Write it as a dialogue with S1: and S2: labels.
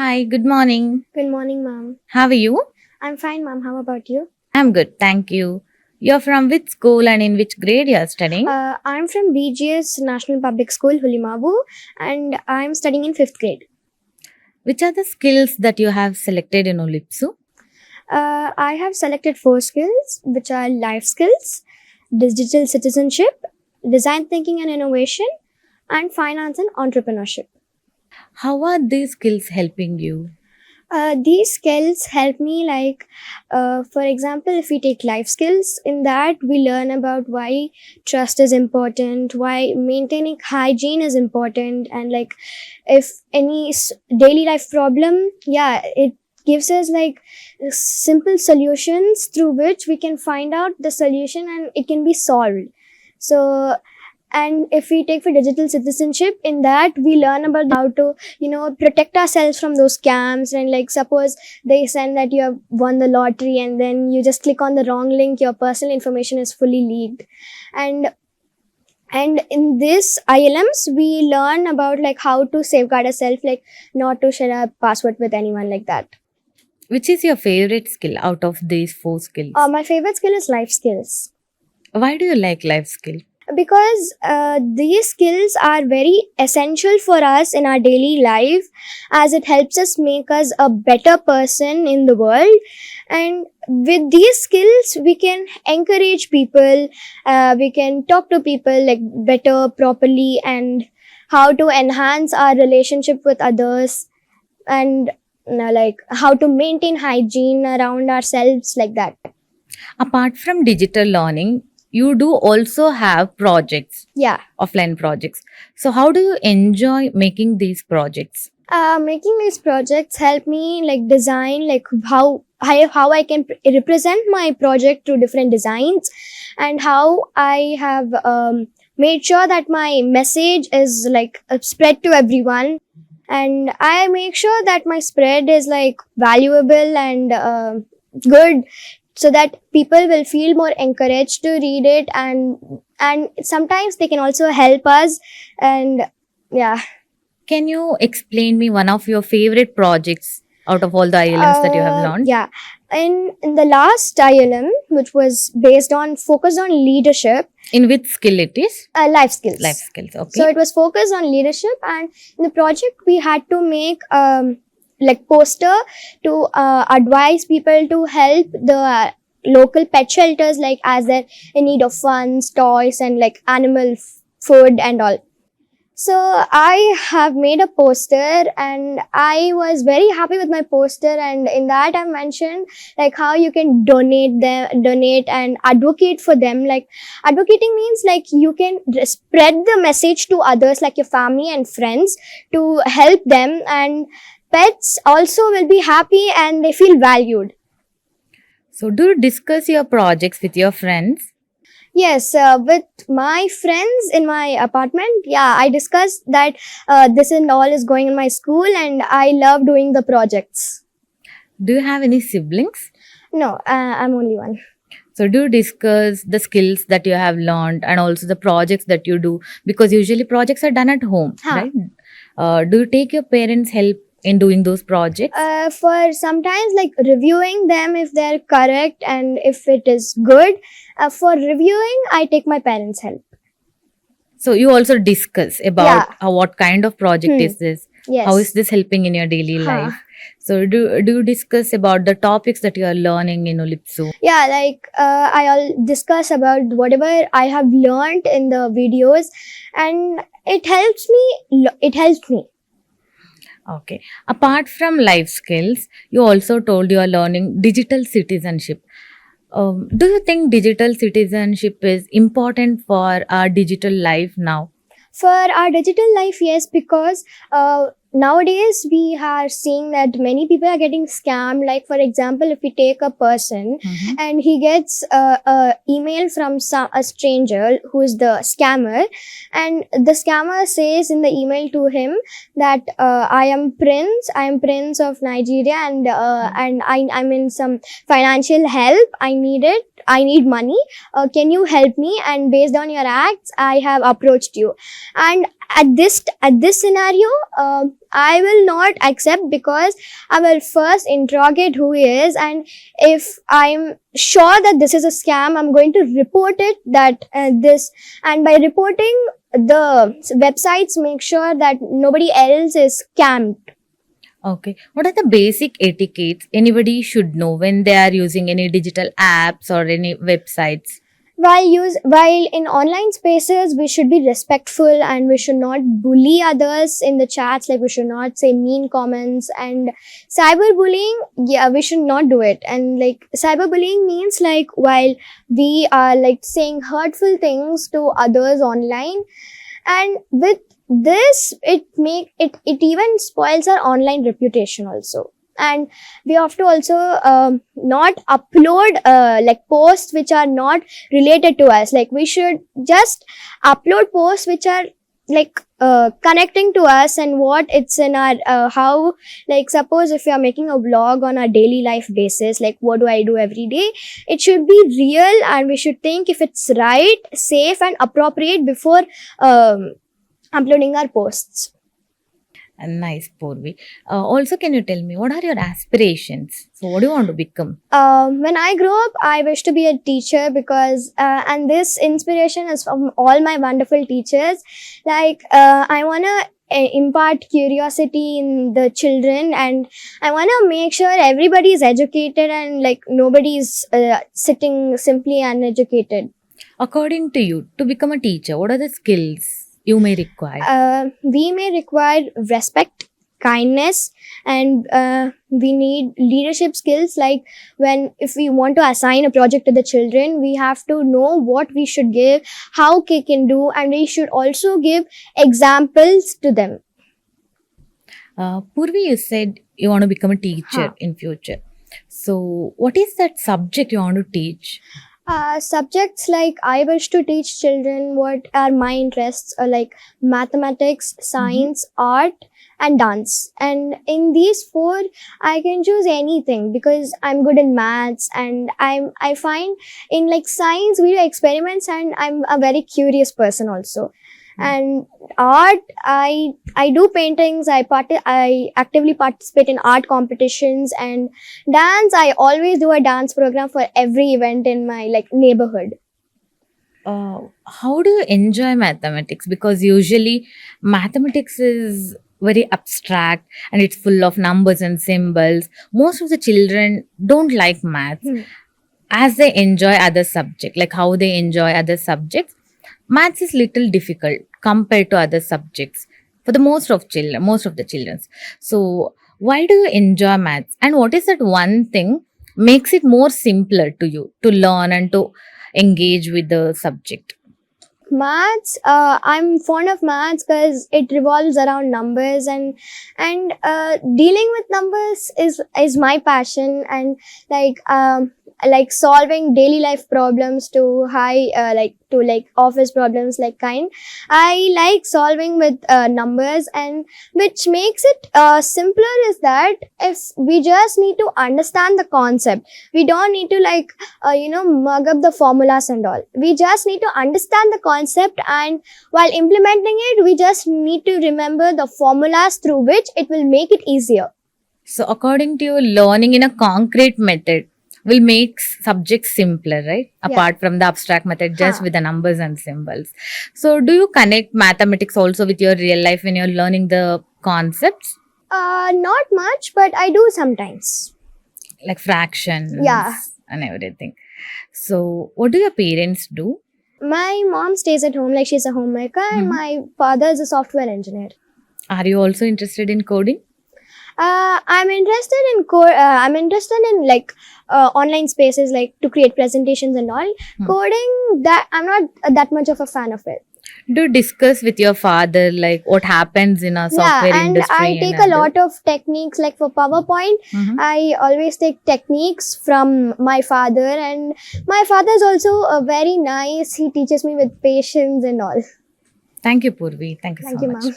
S1: Hi, good morning.
S2: Good morning, ma'am.
S1: How are you?
S2: I'm fine, ma'am. How about you?
S1: I'm good, thank you. You're from which school and in which grade you're studying?
S2: I'm from BGS National Public School, Hulimabu, and I'm studying in fifth grade.
S1: Which are the skills that you have selected in Olipsu?
S2: I have selected four skills, which are life skills, digital citizenship, design thinking and innovation, and finance and entrepreneurship.
S1: How are these skills helping you?
S2: These skills help me, for example, if we take life skills, in that we learn about why trust is important, why maintaining hygiene is important, and like if any daily life problem, yeah, it gives us like simple solutions through which we can find out the solution and it can be solved. So, and if we take for digital citizenship, in that we learn about how to protect ourselves from those scams. And like suppose they send that you have won the lottery and then you just click on the wrong link, your personal information is fully leaked. And in this ILMs we learn about like how to safeguard ourselves, like not to share our password with anyone like that.
S1: Which is your favorite skill out of these four skills?
S2: My favorite skill is life skills,
S1: Why do you like life skill?
S2: because these skills are very essential for us in our daily life, as it helps us make us a better person in the world. And with these skills we can encourage people, we can talk to people like better, properly, and how to enhance our relationship with others, and like how to maintain hygiene around ourselves, like that.
S1: Apart from digital learning, you do also have projects,
S2: Yeah.
S1: offline projects. So, how do you enjoy making these projects?
S2: Making these projects help me like design like how I can represent my project through different designs, and how I have made sure that my message is like spread to everyone, and I make sure that my spread is like valuable and good, so that people will feel more encouraged to read it, and sometimes they can also help us. And yeah.
S1: Can you explain me one of your favorite projects out of all the ILMs that you have launched?
S2: Yeah. In the last ILM, which was focused on leadership,
S1: In which skill it is?
S2: life skills.
S1: Life skills. Okay.
S2: So it was focused on leadership, and in the project we had to make like poster to advise people to help the local pet shelters, like as they're in need of funds, toys, and like animal food and all. So I have made a poster and I was very happy with my poster, and in that I mentioned like how you can donate and advocate for them. Like advocating means like you can spread the message to others, like your family and friends, to help them, and pets also will be happy and they feel valued.
S1: So, do you discuss your projects with your friends?
S2: Yes, with my friends in my apartment, yeah, I discussed that this and all is going in my school, and I love doing the projects.
S1: Do you have any siblings?
S2: No, I'm only one.
S1: So, do you discuss the skills that you have learned and also the projects that you do? Because usually projects are done at home,
S2: Huh.
S1: right? Do you take your parents' help in doing those projects?
S2: For sometimes like reviewing them if they're correct and if it is good. For reviewing, I take my parents' help.
S1: So, you also discuss about
S2: Yeah.
S1: what kind of project
S2: Hmm.
S1: is this?
S2: Yes.
S1: How is this helping in your daily
S2: Huh.
S1: life? So, do you discuss about the topics that you are learning in Olipsu?
S2: Yeah, like I'll discuss about whatever I have learned in the videos, and it helps me. It helps me.
S1: Okay. Apart from life skills, you also told you are learning digital citizenship. Do you think digital citizenship is important for our digital life now?
S2: For our digital life, yes, because nowadays we are seeing that many people are getting scammed. Like for example, if we take a person
S1: Mhm.
S2: and he gets a email from a stranger who is the scammer, and the scammer says in the email to him that I am Prince of Nigeria, and I'm in some financial help, I need it, I need money. Can you help me? And based on your acts, I have approached you. And at this scenario, I will not accept, because I will first interrogate who he is, and if I'm sure that this is a scam, I'm going to report it. And by reporting, the websites make sure that nobody else is scammed.
S1: Okay. What are the basic etiquettes anybody should know when they are using any digital apps or any websites?
S2: While in online spaces, we should be respectful, and we should not bully others in the chats. Like, we should not say mean comments. And cyberbullying, yeah, we should not do it. And like, cyberbullying means like, while we are like saying hurtful things to others online, and with this, it even spoils our online reputation also. And we have to also not upload like posts which are not related to us. Like, we should just upload posts which are like connecting to us and what it's in our how, like, suppose if you are making a vlog on a daily life basis, like what do I do every day, it should be real, and we should think if it's right, safe and appropriate before uploading our posts.
S1: Nice, Purvi. Also, can you tell me what are your aspirations? So, what do you want to become?
S2: When I grow up, I wish to be a teacher, because and this inspiration is from all my wonderful teachers. Like, I want to impart curiosity in the children, and I want to make sure everybody is educated, and like nobody is sitting simply uneducated.
S1: According to you, to become a teacher, what are the skills you may require?
S2: We may require respect, kindness, and we need leadership skills. Like, if we want to assign a project to the children, we have to know what we should give, how they can do, and we should also give examples to them.
S1: Purvi, you said you want to become a teacher
S2: Huh.
S1: in future. So, what is that subject you want to teach?
S2: Subjects like, I wish to teach children what are my interests, like mathematics, science, art, and dance. And in these four, I can choose anything, because I'm good in maths, and I find in like science we do experiments, and I'm a very curious person also. And art, I do paintings. I actively participate in art competitions. And dance, I always do a dance program for every event in my like neighborhood.
S1: How do you enjoy mathematics? Because usually mathematics is very abstract and it's full of numbers and symbols. Most of the children don't like maths as they enjoy other subjects, like how they enjoy other subjects. Maths is little difficult compared to other subjects for the most of the children. So why do you enjoy maths, and what is that one thing makes it more simpler to you to learn and to engage with the subject?
S2: Maths, I'm fond of maths because it revolves around numbers, and dealing with numbers is my passion. And like solving daily life problems to office problems, like kind, I like solving with numbers. And which makes it simpler is that if we just need to understand the concept, we don't need to mug up the formulas and all. We just need to understand the concept, and while implementing it, we just need to remember the formulas through which it will make it easier.
S1: So according to you, learning in a concrete method will make subjects simpler, right? Apart from the abstract method, just with the numbers and symbols. So do you connect mathematics also with your real life when you're learning the concepts?
S2: Not much, but I do sometimes.
S1: Like fractions
S2: Yeah.
S1: and everything. So what do your parents do?
S2: My mom stays at home, like she's a homemaker, and my father is a software engineer.
S1: Are you also interested in coding?
S2: I'm interested in online spaces, like to create presentations and all. Coding, that I'm not that much of a fan of it.
S1: Do you discuss with your father like what happens in a software
S2: and
S1: industry?
S2: I take a lot of techniques, like for PowerPoint. I always take techniques from my father, and my father is also very nice. He teaches me with patience and all.
S1: Thank you, Purvi. Thank you
S2: Thank
S1: so
S2: you,
S1: much.
S2: ma'am.